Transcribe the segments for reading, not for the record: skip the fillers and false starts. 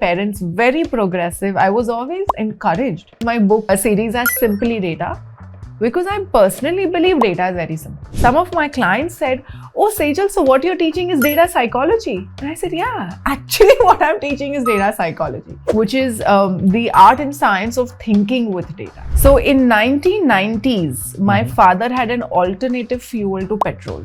parents, very progressive. I was always encouraged. My book series as Simply Data, because I personally believe data is very simple. Some of my clients said, "Oh Sejal, so what you're teaching is data psychology?" And I said, yeah, actually what I'm teaching is data psychology, which is the art and science of thinking with data. So in 1990s, my father had an alternative fuel to petrol.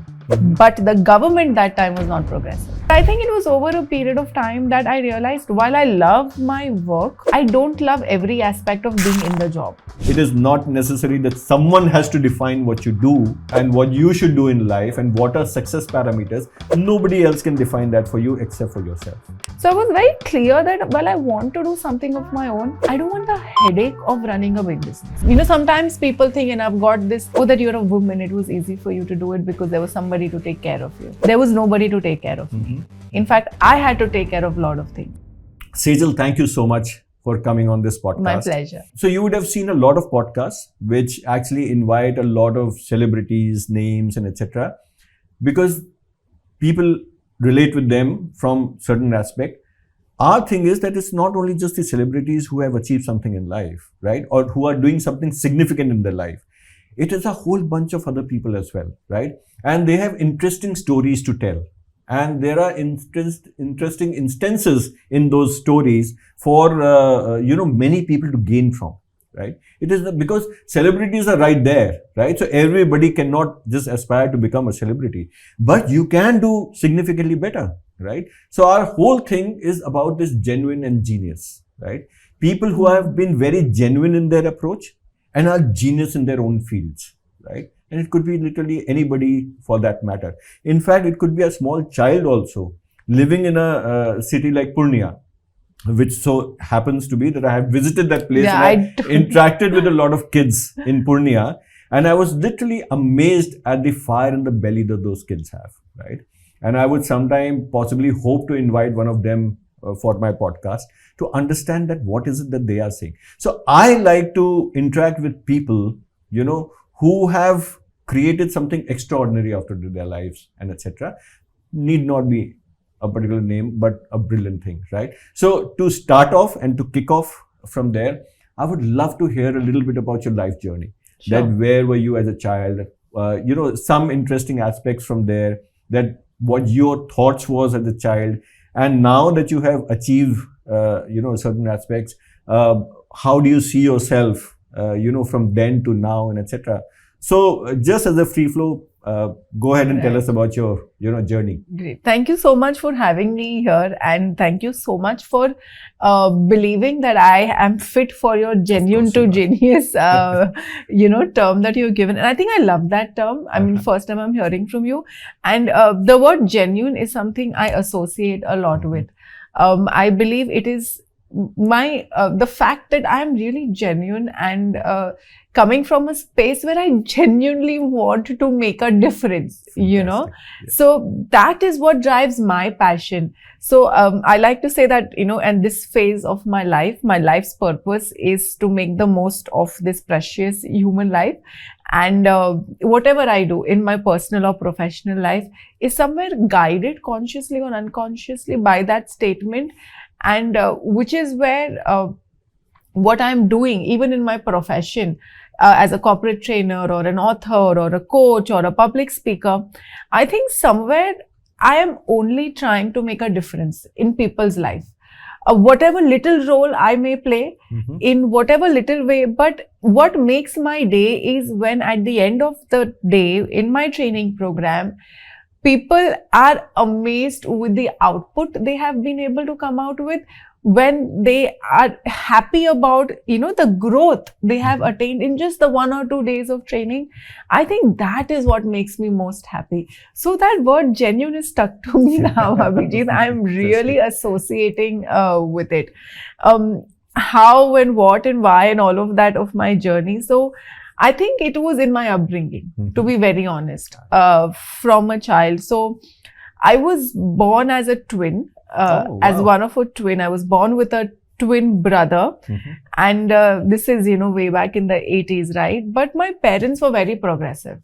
But the government that time was not progressive. I think it was over a period of time that I realized while I love my work, I don't love every aspect of being in the job. It is not necessary that someone has to define what you do and what you should do in life and what are success parameters. Nobody else can define that for you except for yourself. So I was very clear that while I want to do something of my own, I don't want the headache of running a big business. You know, sometimes people think, and I've got this, oh, that you're a woman, it was easy for you to do it because there was somebody to take care of you. There was nobody to take care of me. In fact, I had to take care of a lot of things. Sejal, thank you so much for coming on this podcast. My pleasure. So you would have seen a lot of podcasts which actually invite a lot of celebrities, names and etc. because people relate with them from certain aspect. Our thing is that it's not only just the celebrities who have achieved something in life, right? Or who are doing something significant in their life. It is a whole bunch of other people as well, right? And they have interesting stories to tell. And there are interesting instances in those stories for, many people to gain from, right? It is because celebrities are right there, right? So everybody cannot just aspire to become a celebrity, but you can do significantly better, right? So our whole thing is about this genuine and genius, right? People who have been very genuine in their approach and are genius in their own fields, right? And it could be literally anybody for that matter. In fact, it could be a small child also living in a city like Purnia, which so happens to be that I have visited that place and I interacted with a lot of kids in Purnia. And I was literally amazed at the fire in the belly that those kids have, right? And I would sometime possibly hope to invite one of them for my podcast to understand that what is it that they are saying. So I like to interact with people, who have created something extraordinary after their lives and etc. Need not be a particular name, but a brilliant thing, right? So to start off and to kick off from there, I would love to hear a little bit about your life journey. Sure. That where were you as a child? Some interesting aspects from there, that what your thoughts was as a child. And now that you have achieved, certain aspects, how do you see yourself, from then to now and etc. So just as a free flow, go ahead and tell us about your, journey. Great. Thank you so much for having me here. And thank you so much for believing that I am fit for your genuine to genius, term that you've given. And I think I love that term. I mean, first time I'm hearing from you. And the word genuine is something I associate a lot with. I believe it is the fact that I'm really genuine and coming from a space where I genuinely want to make a difference, Yes. So that is what drives my passion. So I like to say that, and this phase of my life's purpose is to make the most of this precious human life. And whatever I do in my personal or professional life is somewhere guided consciously or unconsciously by that statement. And which is where what I'm doing, even in my profession, as a corporate trainer or an author or a coach or a public speaker, I think somewhere I am only trying to make a difference in people's life. Whatever little role I may play in whatever little way, but what makes my day is when at the end of the day in my training program, people are amazed with the output they have been able to come out with, when they are happy about, the growth they have attained in just the 1 or 2 days of training. I think that is what makes me most happy. So that word genuine is stuck to me now, Abhijit. I'm really associating with it. How and what and why and all of that of my journey. So I think it was in my upbringing, to be very honest, from a child. So I was born as a twin. As one of a twin. I was born with a twin brother. And this is, way back in the 80s, right? But my parents were very progressive.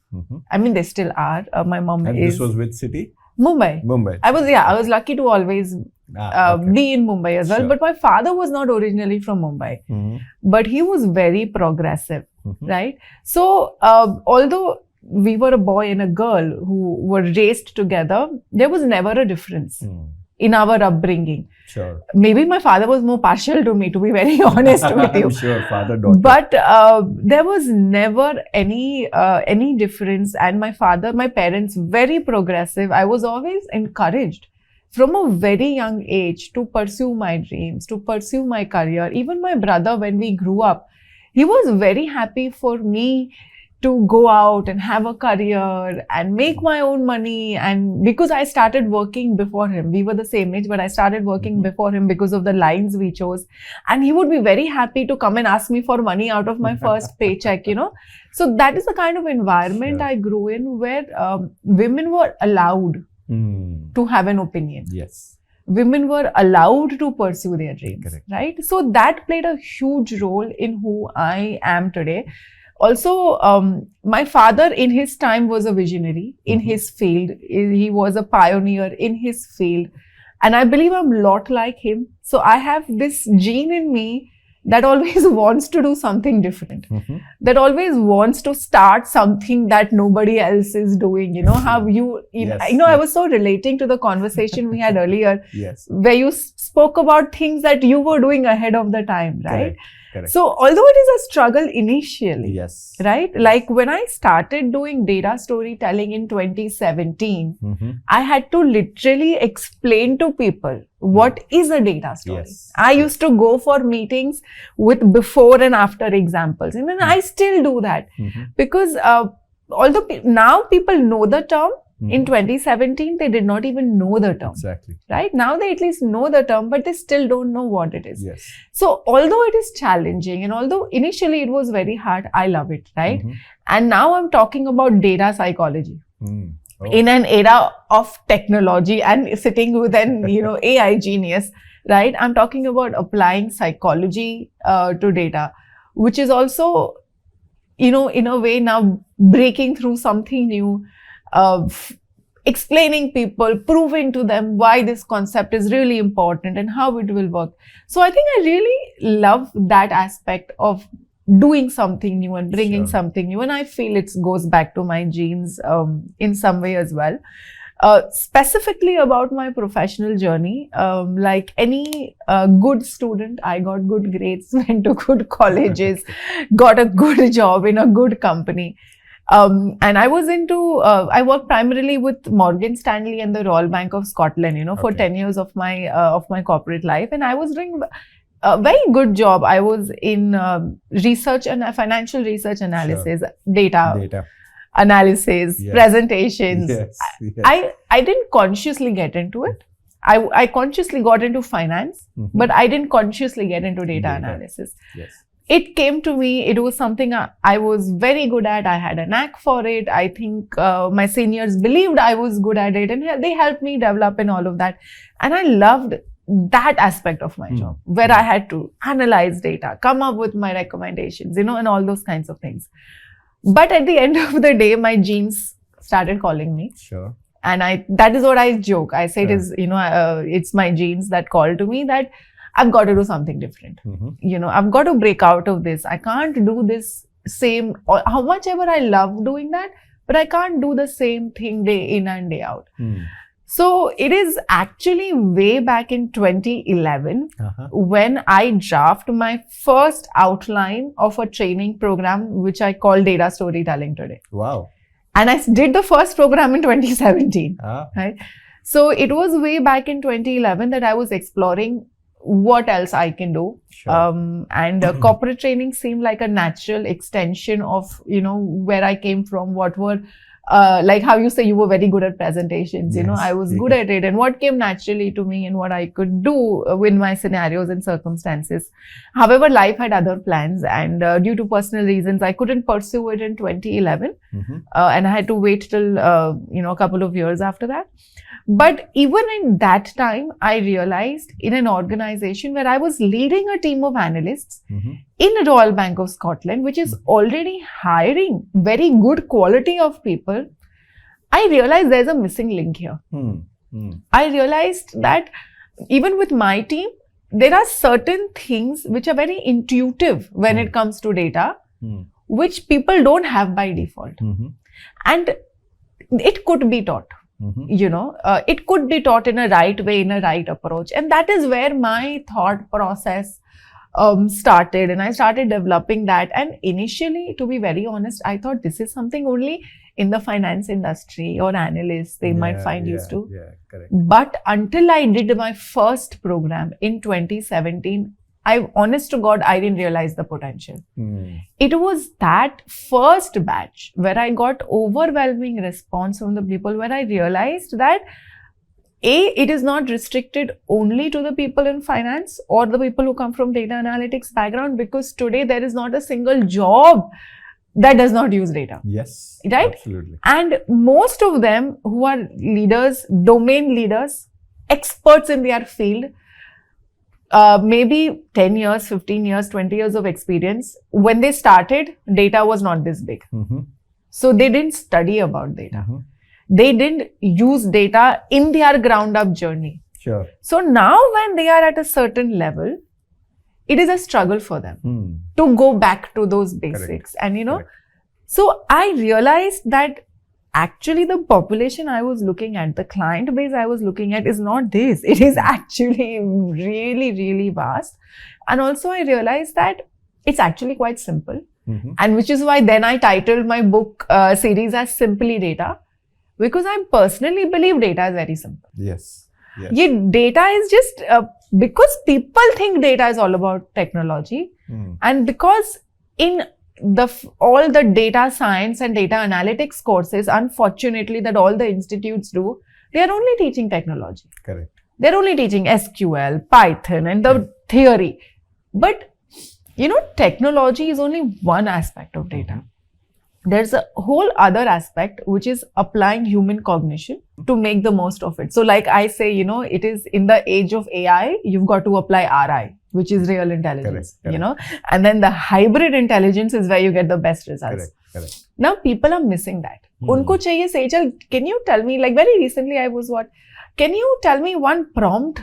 I mean, they still are. My mom and is... this was which city? Mumbai. Mumbai. I was lucky to always Okay. be in Mumbai as well. Sure. But my father was not originally from Mumbai, but he was very progressive, right? So although we were a boy and a girl who were raised together, there was never a difference in our upbringing. Sure. Maybe my father was more partial to me, to be very honest with you. I'm sure, father-daughter. But there was never any difference. And my parents, very progressive. I was always encouraged from a very young age to pursue my dreams, to pursue my career. Even my brother, when we grew up, he was very happy for me to go out and have a career and make my own money. And because I started working before him, we were the same age, but I started working before him because of the lines we chose. And he would be very happy to come and ask me for money out of my first paycheck, So that is the kind of environment I grew in, where women were allowed to have an opinion. Yes. Women were allowed to pursue their dreams, Correct. right? So that played a huge role in who I am today. Also, my father in his time was a visionary in his field. He was a pioneer in his field. And I believe I'm a lot like him. So I have this gene in me that always wants to do something different, that always wants to start something that nobody else is doing. How I was so relating to the conversation we had earlier, where you spoke about things that you were doing ahead of the time, right? Correct. So although it is a struggle initially, right? Yes. Like when I started doing data storytelling in 2017, I had to literally explain to people what is a data story. Yes. I used to go for meetings with before and after examples. And then I still do that because although now people know the term, in 2017, they did not even know the term. Exactly. Right? Now they at least know the term, but they still don't know what it is. Yes. So although it is challenging, and although initially it was very hard, I love it, right? And now I'm talking about data psychology. In an era of technology and sitting with an AI genius, right? I'm talking about applying psychology to data, which is also, in a way now breaking through something new. Explaining people, proving to them why this concept is really important and how it will work. So I think I really love that aspect of doing something new and bringing something new. And I feel it goes back to my genes in some way as well. Specifically about my professional journey, like any good student, I got good grades, went to good colleges, got a good job in a good company. And I was I worked primarily with Morgan Stanley and the Royal Bank of Scotland, for 10 years of my corporate life. And I was doing a very good job. I was in research and financial research analysis, data analysis, presentations. Yes. I didn't consciously get into it. I consciously got into finance, but I didn't consciously get into data analysis. Yes. It came to me. It was something I was very good at. I had a knack for it. I think my seniors believed I was good at it, and they helped me develop in all of that. And I loved that aspect of my job, where I had to analyze data, come up with my recommendations, and all those kinds of things. But at the end of the day, my genes started calling me. Sure. And that is what I joke. I say it is, it's my genes that call to me that I've got to do something different. I've got to break out of this. I can't do this same, or how much ever I love doing that, but I can't do the same thing day in and day out. So it is actually way back in 2011 when I drafted my first outline of a training program, which I call Data Storytelling today. Wow. And I did the first program in 2017. Right? So it was way back in 2011 that I was exploring what else I can do. And corporate training seemed like a natural extension of, where I came from, what were, like how you say you were very good at presentations, I was good at it, and what came naturally to me and what I could do with my scenarios and circumstances. However, life had other plans, and due to personal reasons, I couldn't pursue it in 2011. And I had to wait till, a couple of years after that. But even in that time, I realized in an organization where I was leading a team of analysts in the Royal Bank of Scotland, which is already hiring very good quality of people, I realized there's a missing link here. I realized that even with my team, there are certain things which are very intuitive when it comes to data, which people don't have by default. And it could be taught. It could be taught in a right way, in a right approach. And that is where my thought process started, and I started developing that. And initially, to be very honest, I thought this is something only in the finance industry or analysts they might find used to. Yeah, correct. But until I did my first program in 2017, honest to God, I didn't realize the potential. It was that first batch where I got overwhelming response from the people, where I realized that it is not restricted only to the people in finance or the people who come from data analytics background, because today there is not a single job that does not use data. Yes. Right? Absolutely. And most of them who are leaders, domain leaders, experts in their field, maybe 10 years, 15 years, 20 years of experience, when they started, data was not this big. So they didn't study about data. They didn't use data in their ground up journey. Sure. So now when they are at a certain level, it is a struggle for them to go back to those basics. Correct. And so I realized that actually the population I was looking at, the client base I was looking at is not this. It is actually really, really vast. And also I realized that it's actually quite simple. And which is why then I titled my book series as Simply Data. Because I personally believe data is very simple. Yes. Data is just because people think data is all about technology, and because in all the data science and data analytics courses, unfortunately, that all the institutes do, they are only teaching technology. Correct. They're only teaching SQL, Python, and the theory. But technology is only one aspect of data. There's a whole other aspect, which is applying human cognition to make the most of it. So like I say, it is in the age of AI, you've got to apply RI, which is real intelligence, Correct. And then the hybrid intelligence is where you get the best results. Correct. Now people are missing that. Unko chahiye Sejal, can you tell me, like very recently I was can you tell me one prompt,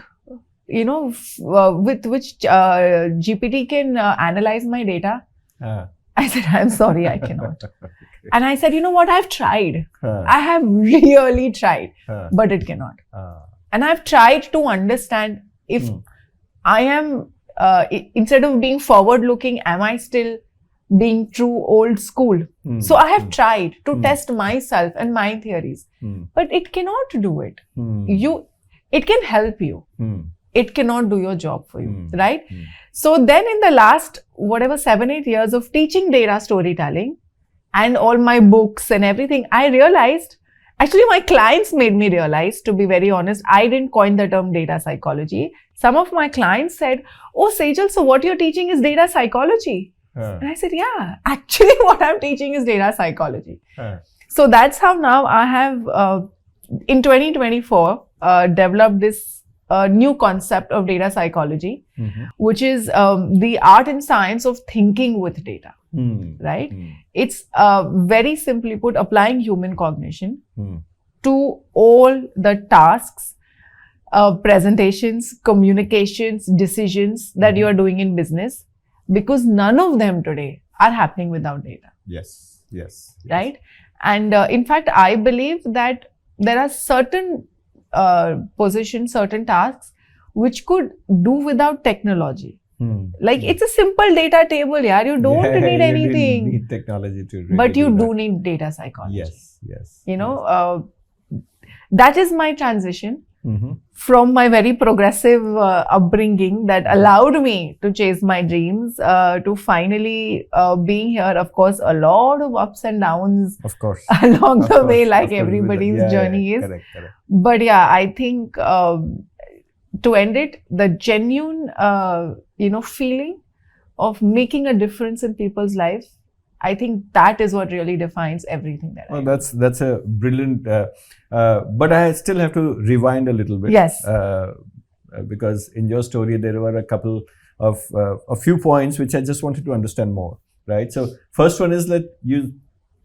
with which GPT can analyze my data? I said, I'm sorry, I cannot. And I said, you know what, I've tried. I have really tried, but it cannot. And I've tried to understand if I am, instead of being forward looking, am I still being true old school? So I have tried to test myself and my theories, but it cannot do it. It can help you. It cannot do your job for you, right? So then in the last, 7-8 years of teaching data storytelling and all my books and everything, I realized, actually my clients made me realize, to be very honest, I didn't coin the term data psychology. Some of my clients said, oh Sejal, so what you're teaching is data psychology. And I said, yeah, actually what I'm teaching is data psychology. So that's how now I have, in 2024, developed this new concept of data psychology, which is the art and science of thinking with data, right? It's very simply put, applying human cognition to all the tasks, presentations, communications, decisions that you are doing in business, because none of them today are happening without data. Yes. Right? And in fact, I believe that there are certain positions, certain tasks which could do without technology. Like it's a simple data table, you don't need anything. You need technology to really but you do that. need data psychology. Yes. That is my transition from my very progressive upbringing that allowed me to chase my dreams to finally being here. Of course, a lot of ups and downs, of course, along of the course, way, of like course, everybody's journey is. Correct. But I think to end it, the genuine, feeling of making a difference in people's lives, I think that is what really defines everything that I do. That's a brilliant, but I still have to rewind a little bit. Yes. Because in your story, there were a few points which I just wanted to understand more, right? So first one is that you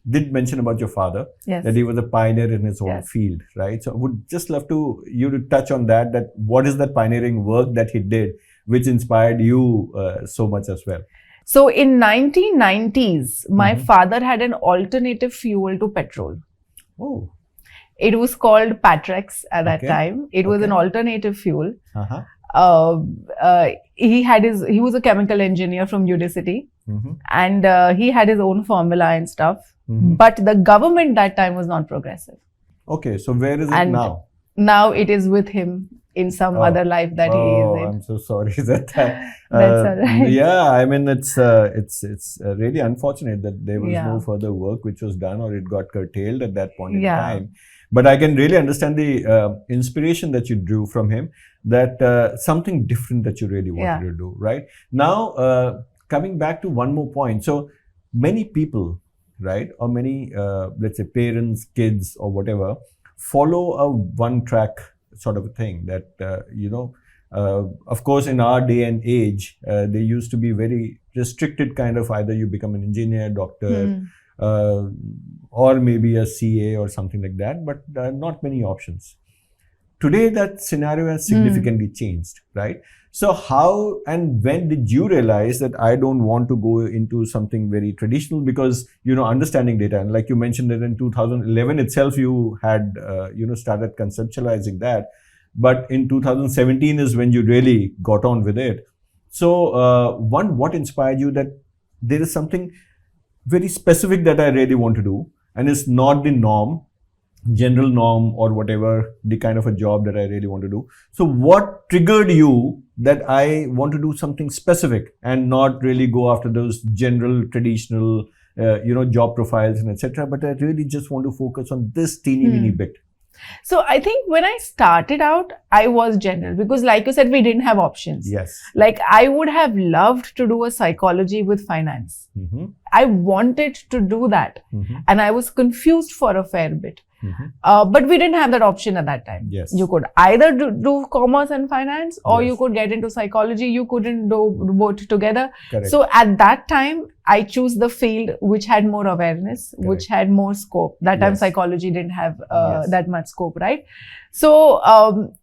did mention about your father, Yes. that he was a pioneer in his own Yes. field, right? So I would just love you to touch on that what is that pioneering work that he did, which inspired you so much as well? So in 1990s, my Mhm. father had an alternative fuel to petrol. Oh, It was called Patrex at that Okay. time. It was an Okay. alternative fuel. uh-huh. He was a chemical engineer from Udicity, Mhm. and he had his own formula and stuff. Mhm. But the government that time was not progressive. Okay, so where is it And now? Now it is with him in some Oh. other life that he is in. I'm so sorry that. That's all right. Yeah, I mean it's really unfortunate that there was Yeah. no further work which was done, or it got curtailed at that point in Yeah. time. But I can really understand the inspiration that you drew from him, that something different that you really wanted to do, right? Now, coming back to one more point. So many people, right, or many, let's say parents, kids or whatever, follow a one track sort of a thing that, of course, in our day and age, they used to be very restricted kind of, either you become an engineer, doctor, or maybe a CA or something like that, but not many options. Today, that scenario has significantly changed, right? So how and when did you realize that I don't want to go into something very traditional? Because, understanding data, and like you mentioned that in 2011 itself, you had, started conceptualizing that. But in 2017 is when you really got on with it. So what inspired you that there is something very specific that I really want to do, and it's not the general norm or whatever, the kind of a job that I really want to do. So what triggered you that I want to do something specific and not really go after those general traditional, job profiles and etc. But I really just want to focus on this teeny weeny bit. So I think when I started out, I was general because, like you said, we didn't have options. Yes. Like I would have loved to do a psychology with finance. Mm-hmm. I wanted to do that, and I was confused for a fair bit. But we didn't have that option at that time. Yes. You could either do commerce and finance, or Yes. you could get into psychology. You couldn't do both together. Correct. So at that time, I chose the field which had more awareness, which had more scope. That time, Yes. psychology didn't have Yes. that much scope, right? So,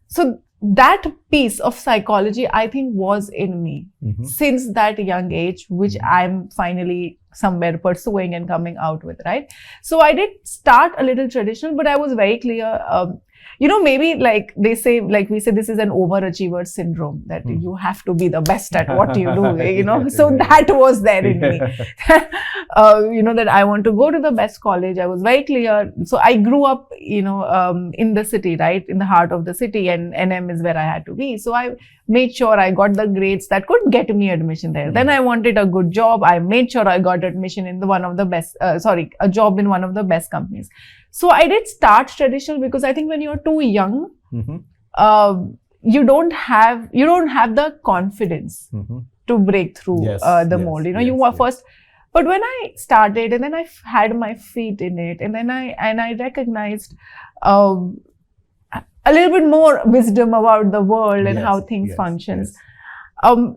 so that piece of psychology, I think, was in me since that young age, which I'm finally somewhere pursuing and coming out with, right? So I did start a little traditional, but I was very clear. Maybe like they say, like we say, this is an overachiever syndrome, that you have to be the best at what you do, so that was there in me, that I want to go to the best college. I was very clear. So I grew up, in the city, right, in the heart of the city, and NM is where I had to be. So I made sure I got the grades that could get me admission there. Then I wanted a good job. I made sure I got admission in a job in one of the best companies. So I did start traditional because I think when you're too young, you don't have the confidence to break through the mold. You are first. But when I started, and then I had my feet in it, and then I recognized a little bit more wisdom about the world and how things functions.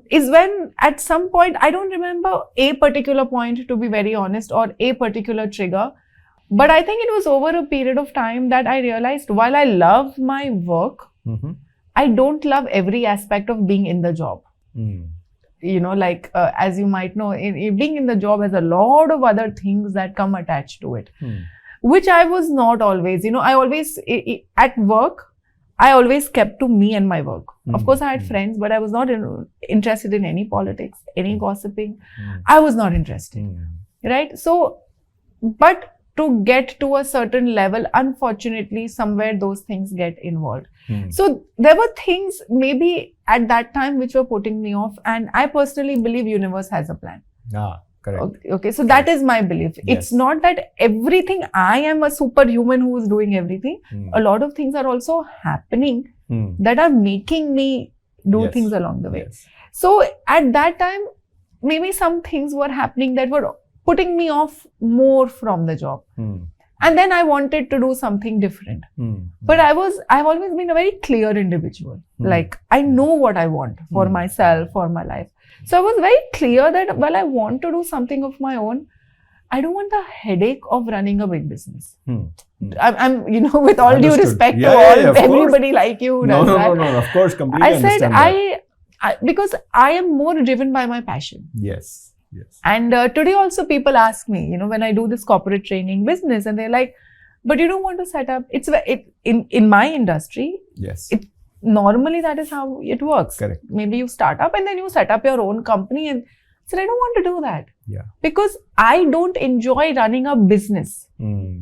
Is when at some point, I don't remember a particular point, to be very honest, or a particular trigger. But I think it was over a period of time that I realized, while I love my work, I don't love every aspect of being in the job. As you might know, being in the job has a lot of other things that come attached to it, which I was not always. I always, at work, I always kept to me and my work. Of course, I had friends, but I was not interested in any politics, any gossiping. I was not interested, right? So, but to get to a certain level, unfortunately, somewhere those things get involved. So there were things maybe at that time which were putting me off, and I personally believe universe has a plan. Correct. Okay, so that is my belief. It's not that everything, I am a superhuman who is doing everything. A lot of things are also happening that are making me do things along the way. So at that time, maybe some things were happening that were putting me off more from the job. And then I wanted to do something different. But I've always been a very clear individual. Like, I know what I want for myself, for my life. So I was very clear that, well, I want to do something of my own. I don't want the headache of running a big business. Hmm. I'm with all due Understood. respect Yeah, to yeah, all yeah, of course. everybody like you who No, does no, that. no, no. Of course, completely I said understand that. because I am more driven by my passion. Yes, yes. And today also people ask me, when I do this corporate training business, and they're like, but you don't want to set up. In my industry. Yes. Normally that is how it works. Correct. Maybe you start up and then you set up your own company, and I said, I don't want to do that. Yeah. Because I don't enjoy running a business.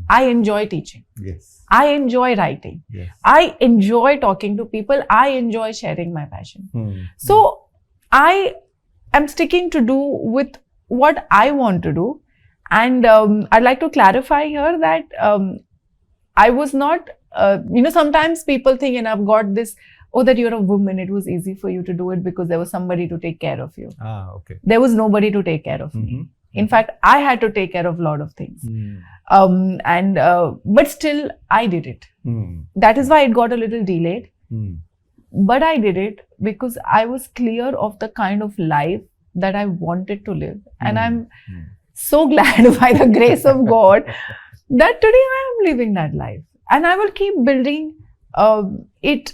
I enjoy teaching. Yes. I enjoy writing. Yes. I enjoy talking to people. I enjoy sharing my passion. So I am sticking to do with what I want to do. And I'd like to clarify here that I was not, sometimes people think, and I've got this, that you're a woman, it was easy for you to do it because there was somebody to take care of you. Okay. There was nobody to take care of me. In fact, I had to take care of a lot of things. But still, I did it. That is why it got a little delayed. But I did it because I was clear of the kind of life that I wanted to live. And I'm so glad by the grace of God that today I am living that life. And I will keep building it,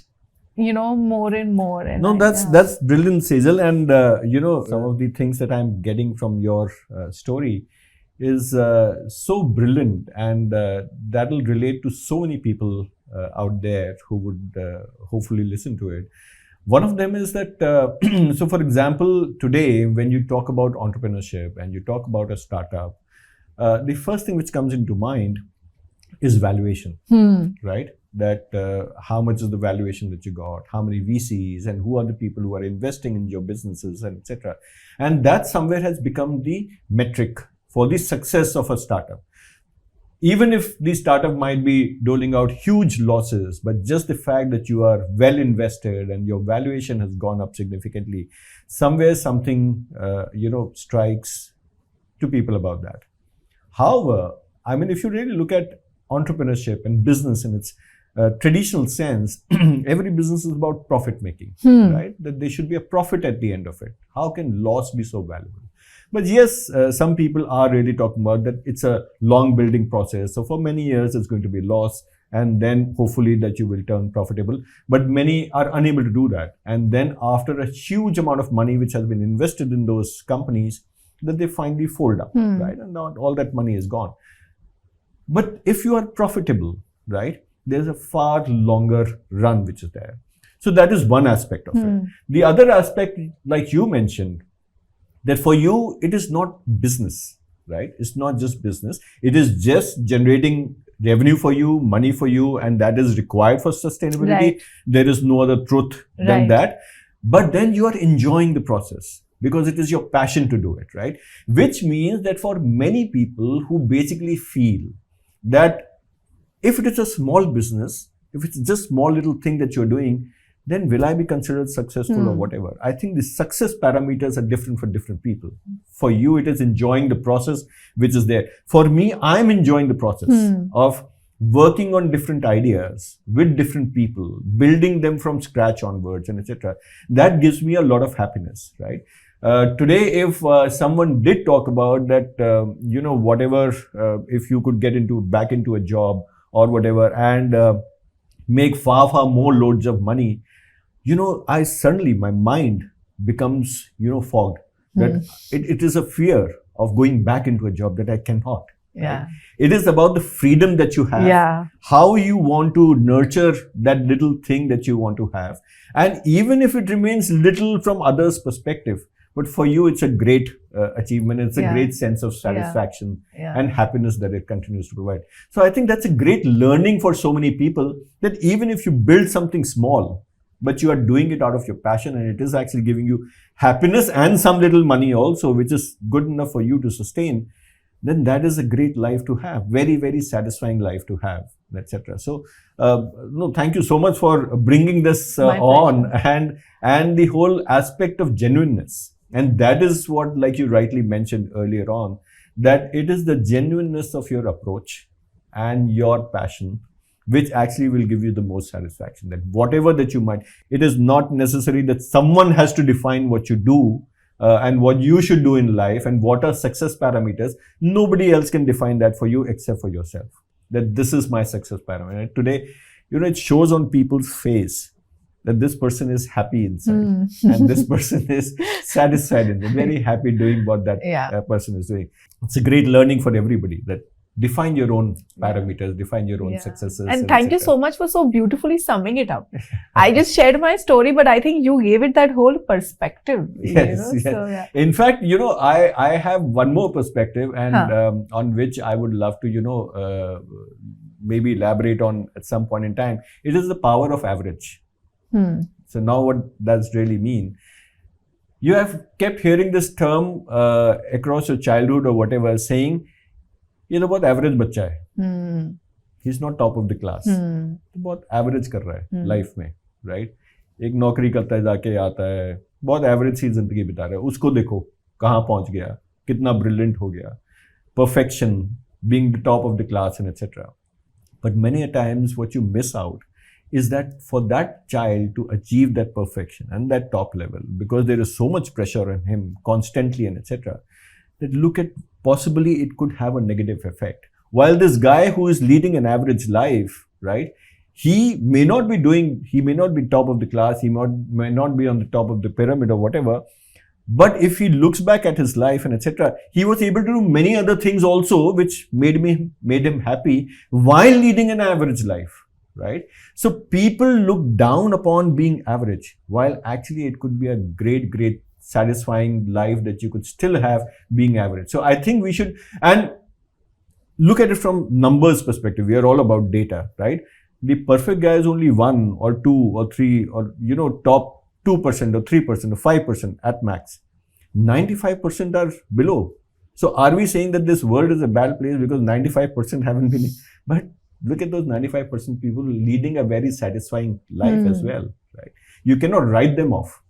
more and more. And no, that's brilliant, Sejal. And, some of the things that I'm getting from your story is so brilliant, and that will relate to so many people out there who would hopefully listen to it. One of them is that, so for example, today when you talk about entrepreneurship and you talk about a startup, the first thing which comes into mind is valuation, right? That how much is the valuation that you got, how many VCs, and who are the people who are investing in your businesses, and etc. And that somewhere has become the metric for the success of a startup. Even if the startup might be doling out huge losses, but just the fact that you are well invested and your valuation has gone up significantly, somewhere something, strikes to people about that. However, I mean, if you really look at entrepreneurship and business in its traditional sense, every business is about profit making, right? That there should be a profit at the end of it. How can loss be so valuable? But yes, some people are really talking about that it's a long building process. So for many years, it's going to be loss, and then hopefully that you will turn profitable. But many are unable to do that. And then after a huge amount of money which has been invested in those companies, that they finally fold up, right? And now all that money is gone. But if you are profitable, right, there's a far longer run which is there. So that is one aspect of it. The other aspect, like you mentioned, that for you, it is not business, right? It's not just business. It is just generating revenue for you, money for you, and that is required for sustainability. Right. There is no other truth than that. But then you are enjoying the process because it is your passion to do it, right? Which means that for many people who basically feel that if it is a small business, if it's just small little thing that you're doing, then will I be considered successful or whatever? I think the success parameters are different for different people. For you, it is enjoying the process which is there. For me, I'm enjoying the process of working on different ideas with different people, building them from scratch onwards, and etc. That gives me a lot of happiness, right? Today, if someone did talk about that, whatever, if you could get back into a job or whatever, and make far more loads of money, I suddenly, my mind becomes, fogged. That it is a fear of going back into a job that I cannot. Yeah. Right? It is about the freedom that you have. Yeah. How you want to nurture that little thing that you want to have. And even if it remains little from others' perspective, but for you, it's a great achievement. It's a great sense of satisfaction and happiness that it continues to provide. So I think that's a great learning for so many people, that even if you build something small, but you are doing it out of your passion, and it is actually giving you happiness and some little money also, which is good enough for you to sustain, then that is a great life to have, very, very satisfying life to have, etc. So, thank you so much for bringing this on, and the whole aspect of genuineness. And that is what, like you rightly mentioned earlier on, that it is the genuineness of your approach and your passion which actually will give you the most satisfaction. That whatever that you might, it is not necessary that someone has to define what you do, and what you should do in life and what are success parameters, nobody else can define that for you except for yourself. That this is my success parameter. Today, it shows on people's face that this person is happy inside and this person is satisfied and very happy doing what that person is doing. It's a great learning for everybody, that define your own parameters, define your own successes. And thank you so much for so beautifully summing it up. I just shared my story, but I think you gave it that whole perspective. Yes, yes. So, in fact, I have one more perspective, and on which I would love to, maybe elaborate on at some point in time. It is the power of average. So now what does really mean? You have kept hearing this term across your childhood or whatever, saying, बहुत average बच्चा है. He's not top of the class. बहुत average कर रहा है life में, right? एक नौकरी करता है, जाके आता है, बहुत average सी जिंदगी बिता रहा है. उसको देखो कहाँ पहुँच गया, कितना brilliant हो गया. Perfection, being the top of the class, and etc. But many a times what you miss out is that for that child to achieve that perfection and that top level, because there is so much pressure on him constantly and etc., that look at possibly it could have a negative effect. While this guy who is leading an average life, right, he may not be top of the class, he may not be on the top of the pyramid or whatever, but if he looks back at his life and etc., he was able to do many other things also which made him happy while leading an average life. Right? So people look down upon being average, while actually it could be a great, great satisfying life that you could still have being average. So I think we should, and look at it from numbers perspective. We are all about data, right? The perfect guy is only 1 or 2 or 3 or, top 2% or 3% or 5% at max. 95% are below. So are we saying that this world is a bad place because 95% haven't been, but look at those 95% people leading a very satisfying life as well, right? You cannot write them off,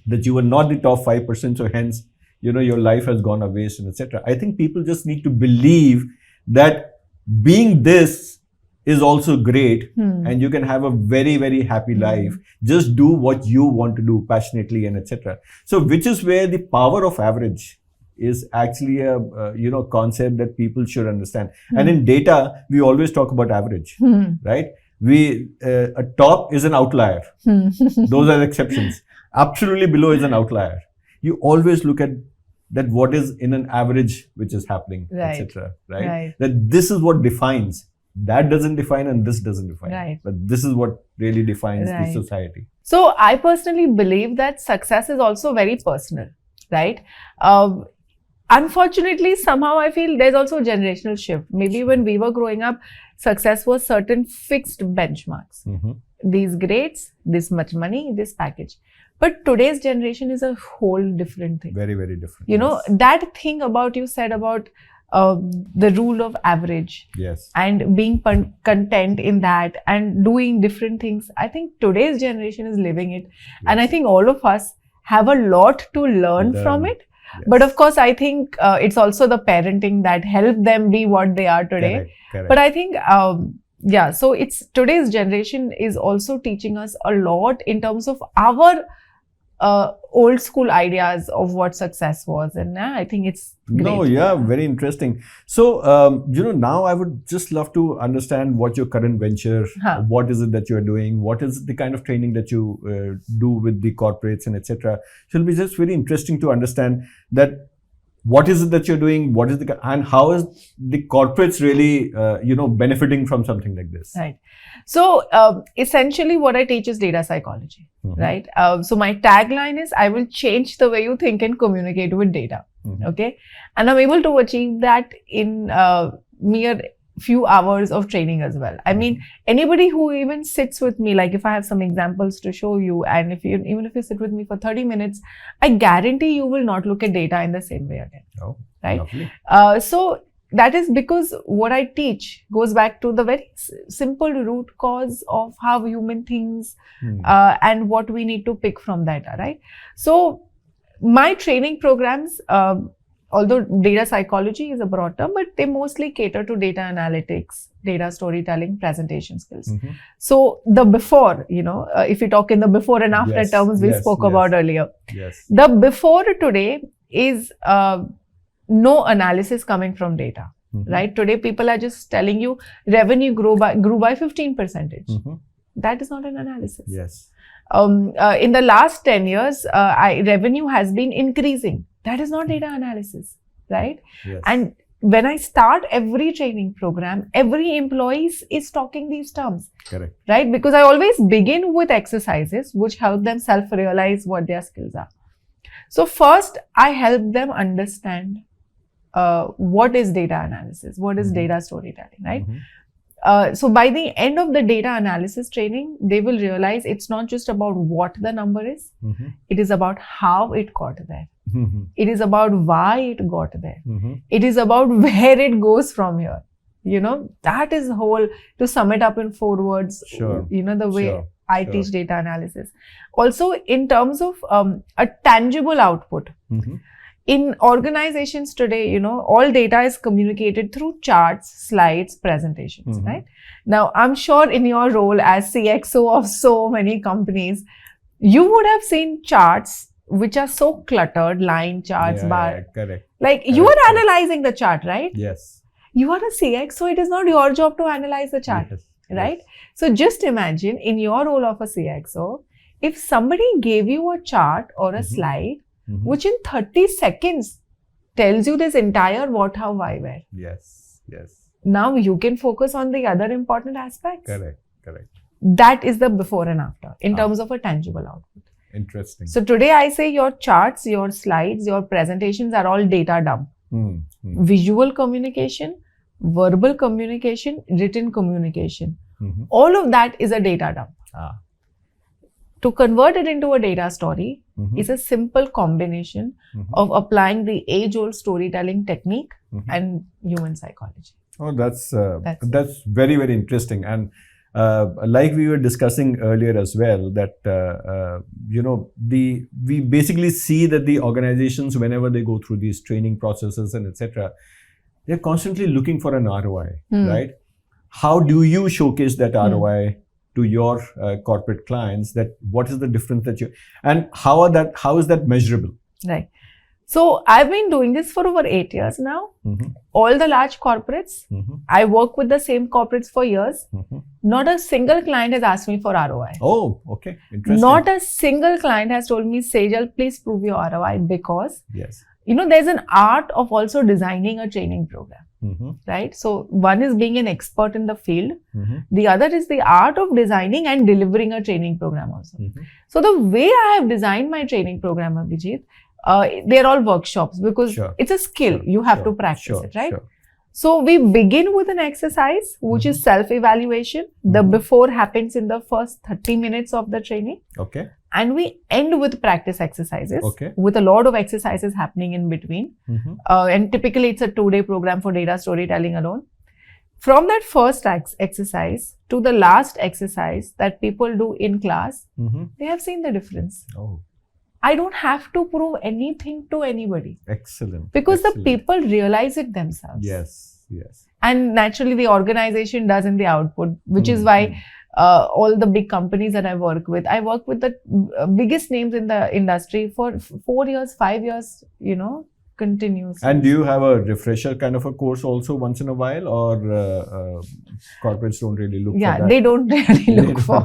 that you were not the top 5%, so hence, your life has gone a waste and etc. I think people just need to believe that being this is also great and you can have a very, very happy life. Just do what you want to do passionately and etc. So which is where the power of average is actually a concept that people should understand. And in data, we always talk about average, right? A top is an outlier. Those are exceptions. Absolutely below is an outlier. You always look at that what is in an average which is happening, etc. Right? That this is what defines. That doesn't define and this doesn't define. Right. But this is what really defines the society. So I personally believe that success is also very personal, right? Unfortunately, somehow I feel there's also a generational shift. Maybe when we were growing up, success was certain fixed benchmarks. These grades, this much money, this package. But today's generation is a whole different thing. Very, very different. That thing about you said about the rule of average. Yes. And being content in that and doing different things. I think today's generation is living it. Yes. And I think all of us have a lot to learn from it. Yes. But of course, I think it's also the parenting that helped them be what they are today. Correct. But I think, so it's today's generation is also teaching us a lot in terms of our old school ideas of what success was. And I think it's great. No, yeah, very interesting. So, now I would just love to understand what your current venture, what is it that you're doing, what is the kind of training that you do with the corporates and etc. So it'll be just very interesting to understand that what is it that you're doing, what is and how is the corporates really, benefiting from something like this? Right. So essentially what I teach is data psychology, right? So my tagline is, I will change the way you think and communicate with data. Okay. And I'm able to achieve that in mere few hours of training as well. I mean, anybody who even sits with me, like if I have some examples to show you, and even if you sit with me for 30 minutes, I guarantee you will not look at data in the same way again. Oh, right? Lovely. So that is because what I teach goes back to the very simple root cause of how human thinks and what we need to pick from that, right? So my training programs although data psychology is a broad term, but they mostly cater to data analytics, data storytelling, presentation skills. Mhm. So the before, if you talk in the before and after Yes, terms we yes, spoke yes. about earlier, Yes. the before today is no analysis coming from data, Mhm. right? Today people are just telling you revenue grew by 15%. Mhm. That is not an analysis. Yes. In the last 10 years, revenue has been increasing. That is not data analysis, right? Yes. And when I start every training program, every employee is talking these terms, Correct. right? Because I always begin with exercises which help them self-realize what their skills are. So first, I help them understand what is data analysis, what is Mhm. data storytelling, right? Mhm. So by the end of the data analysis training, they will realize it's not just about what the number is, Mhm. it is about how it got there. Mhm. It is about why it got there. Mhm. It is about where it goes from here. That is whole, to sum it up in 4 words, Sure. the way Sure. I Sure. teach data analysis. Also, in terms of a tangible output, Mhm. in organizations today, all data is communicated through charts, slides, presentations, Mhm. right? Now, I'm sure in your role as CXO of so many companies, you would have seen charts which are so cluttered, line charts, bar. Yeah, correct. Like you Correct, are correct. analyzing the chart, right? Yes. You are a CXO, it is not your job to analyze the chart, Yes. right? Yes. So just imagine in your role of a CXO, if somebody gave you a chart or a Mhm. slide, Mhm. which in 30 seconds tells you this entire what, how, why, where. Yes. Yes. Now you can focus on the other important aspects. Correct. Correct. That is the before and after in Ah. terms of a tangible output. Interesting. So today I say your charts, your slides, your presentations are all data dump. Mm. Mm. Visual communication, verbal communication, written communication. Mhm. All of that is a data dump. Ah. To convert it into a data story Mhm. is a simple combination Mhm. of applying the age-old storytelling technique Mhm. and human psychology. Oh, that's That's very, very interesting. And like we were discussing earlier as well, that we basically see that the organizations, whenever they go through these training processes and etc., they're constantly looking for an ROI, right? How do you showcase that ROI to your corporate clients? That what is the difference that you, and how is that measurable? Right. So I've been doing this for over 8 years now. Mhm. All the large corporates, Mhm. I work with the same corporates for years. Mhm. Not a single client has asked me for ROI. Oh, okay, interesting. Not a single client has told me, Sejal, please prove your ROI, because Yes. there's an art of also designing a training program, Mhm. right? So one is being an expert in the field. Mhm. The other is the art of designing and delivering a training program also. Mhm. So the way I have designed my training program, Abhijit, they're all workshops, because Sure. it's a skill. Sure. You have Sure. to practice Sure. it, right? Sure. So we begin with an exercise, which is self-evaluation. The Mhm. before happens in the first 30 minutes of the training. Okay. And we end with practice exercises, Okay. with a lot of exercises happening in between. Mhm. And typically it's a 2-day program for data storytelling alone. From that first exercise to the last exercise that people do in class, Mhm. they have seen the difference. Oh, I don't have to prove anything to anybody, excellent. because Excellent. the people realize it themselves. Yes. Yes. And naturally the organization does in the output, which is Mm, why mm. all the big companies that I work with the biggest names in the industry for 4 years, 5 years, continuously. And do you have a refresher kind of a course also once in a while, or corporates don't really look for that? They don't really look for.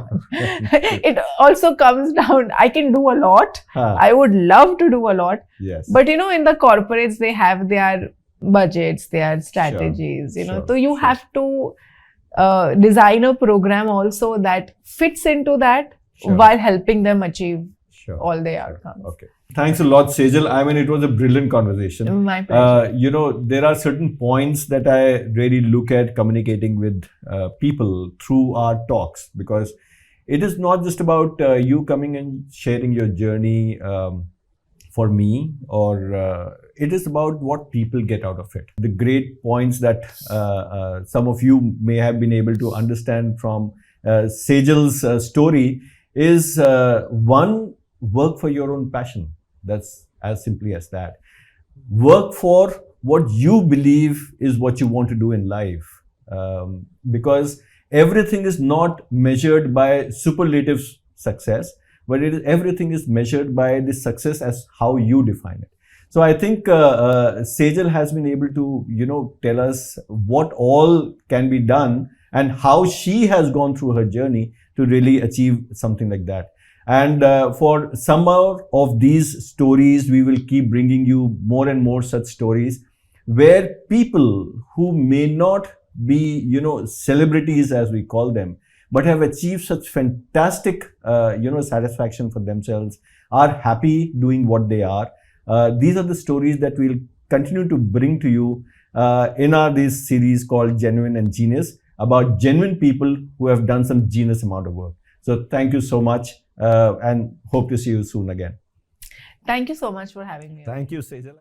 It also comes down, I can do a lot. Huh. I would love to do a lot. Yes. But in the corporates, they have their budgets, their strategies, Sure, so you sure. have to design a program also that fits into that, Sure. while helping them achieve Sure. all their Sure. outcomes. Okay. Thanks a lot, Sejal. I mean, it was a brilliant conversation. My pleasure. There are certain points that I really look at communicating with people through our talks, because it is not just about you coming and sharing your journey for me, or it is about what people get out of it. The great points that some of you may have been able to understand from Sejal's story is one, work for your own passion. That's as simply as that. work for what you believe is what you want to do in life. Because everything is not measured by superlative success, but everything is measured by the success as how you define it. So I think Sejal has been able to, tell us what all can be done and how she has gone through her journey to really achieve something like that. And for some more of these stories, we will keep bringing you more and more such stories where people who may not be, celebrities as we call them, but have achieved such fantastic, satisfaction for themselves, are happy doing what they are. These are the stories that we'll continue to bring to you in this series called Genuine and Genius, about genuine people who have done some genius amount of work. So thank you so much, and hope to see you soon again. Thank you so much for having me. Thank you, Sejal.